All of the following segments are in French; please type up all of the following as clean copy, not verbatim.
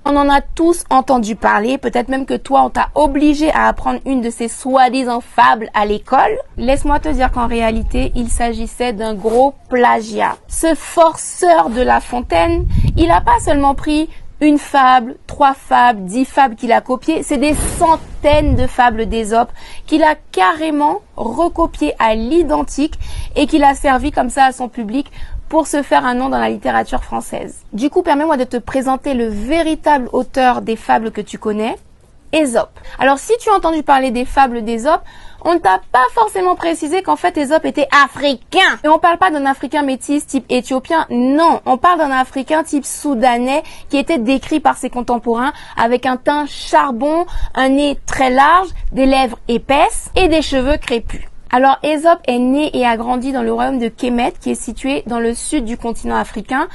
On en a tous entendu parler, peut-être même que toi, on t'a obligé à apprendre une de ces soi-disant fables à l'école. Laisse-moi te dire qu'en réalité, il s'agissait d'un gros plagiat. Ce forceur de La Fontaine, il n'a pas seulement pris une fable, 3 fables, 10 fables qu'il a copiées, c'est des centaines de fables d'Ésope qu'il a carrément recopiées à l'identique et qu'il a servi comme ça à son public pour se faire un nom dans la littérature française. Du coup, permets-moi de te présenter le véritable auteur des fables que tu connais, Ésope. Alors, si tu as entendu parler des fables d'Ésope, on ne t'a pas forcément précisé qu'en fait Ésope était africain. Et on parle pas d'un Africain métis type éthiopien, non. On parle d'un Africain type soudanais qui était décrit par ses contemporains avec un teint charbon, un nez très large, des lèvres épaisses et des cheveux crépus. Alors Ésope est né et a grandi dans le royaume de Kémet qui est situé dans le sud du continent africain.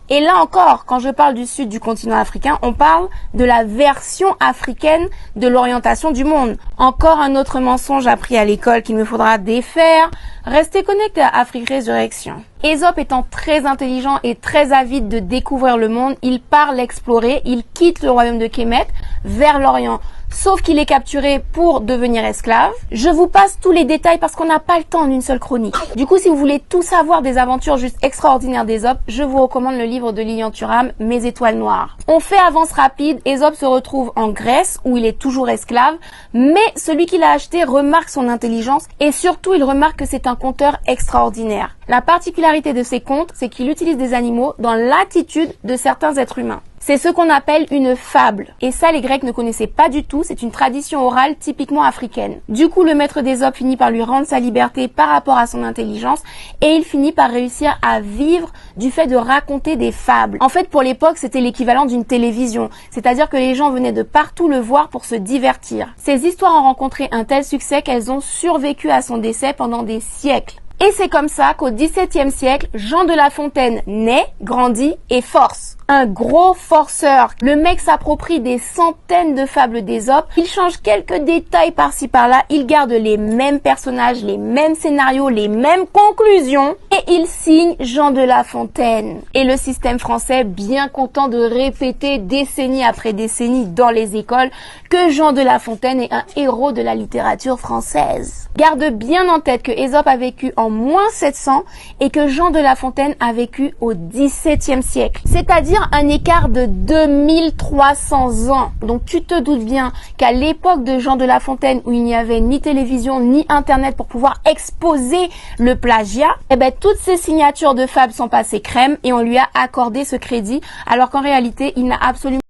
Et là encore, quand je parle du sud du continent africain, on parle de la version africaine de l'orientation du monde. Encore un autre mensonge appris à l'école qu'il me faudra défaire. Restez connectés à Afrique Résurrection. Ésope étant très intelligent et très avide de découvrir le monde, il part l'explorer, il quitte le royaume de Kémet vers l'Orient. Sauf qu'il est capturé pour devenir esclave. Je vous passe tous les détails parce qu'on n'a pas le temps en une seule chronique. Du coup, si vous voulez tout savoir des aventures juste extraordinaires d'Ésope, je vous recommande le livre de Lilian Thuram, Mes étoiles noires. On fait avance rapide, Ésope se retrouve en Grèce où il est toujours esclave, mais celui qui l'a acheté remarque son intelligence et surtout il remarque que c'est un conteur extraordinaire. La particularité de ses contes, c'est qu'il utilise des animaux dans l'attitude de certains êtres humains. C'est ce qu'on appelle une fable. Et ça, les Grecs ne connaissaient pas du tout. C'est une tradition orale typiquement africaine. Du coup, le maître d'Ésope finit par lui rendre sa liberté par rapport à son intelligence et il finit par réussir à vivre du fait de raconter des fables. En fait, pour l'époque, c'était l'équivalent d'une télévision. C'est-à-dire que les gens venaient de partout le voir pour se divertir. Ces histoires ont rencontré un tel succès qu'elles ont survécu à son décès pendant des siècles. Et c'est comme ça qu'au XVIIe siècle, Jean de La Fontaine naît, grandit et force. Un gros forceur. Le mec s'approprie des centaines de fables d'Ésope. Il change quelques détails par-ci par-là. Il garde les mêmes personnages, les mêmes scénarios, les mêmes conclusions. Et il signe Jean de La Fontaine. Et le système français, bien content de répéter décennie après décennie dans les écoles que Jean de La Fontaine est un héros de la littérature française. Garde bien en tête que Ésope a vécu en moins 700 et que Jean de La Fontaine a vécu au XVIIe siècle. C'est-à-dire un écart de 2300 ans. Donc tu te doutes bien qu'à l'époque de Jean de La Fontaine où il n'y avait ni télévision ni internet pour pouvoir exposer le plagiat, eh ben toutes ces signatures de fables sont passées crème et on lui a accordé ce crédit alors qu'en réalité il n'a absolument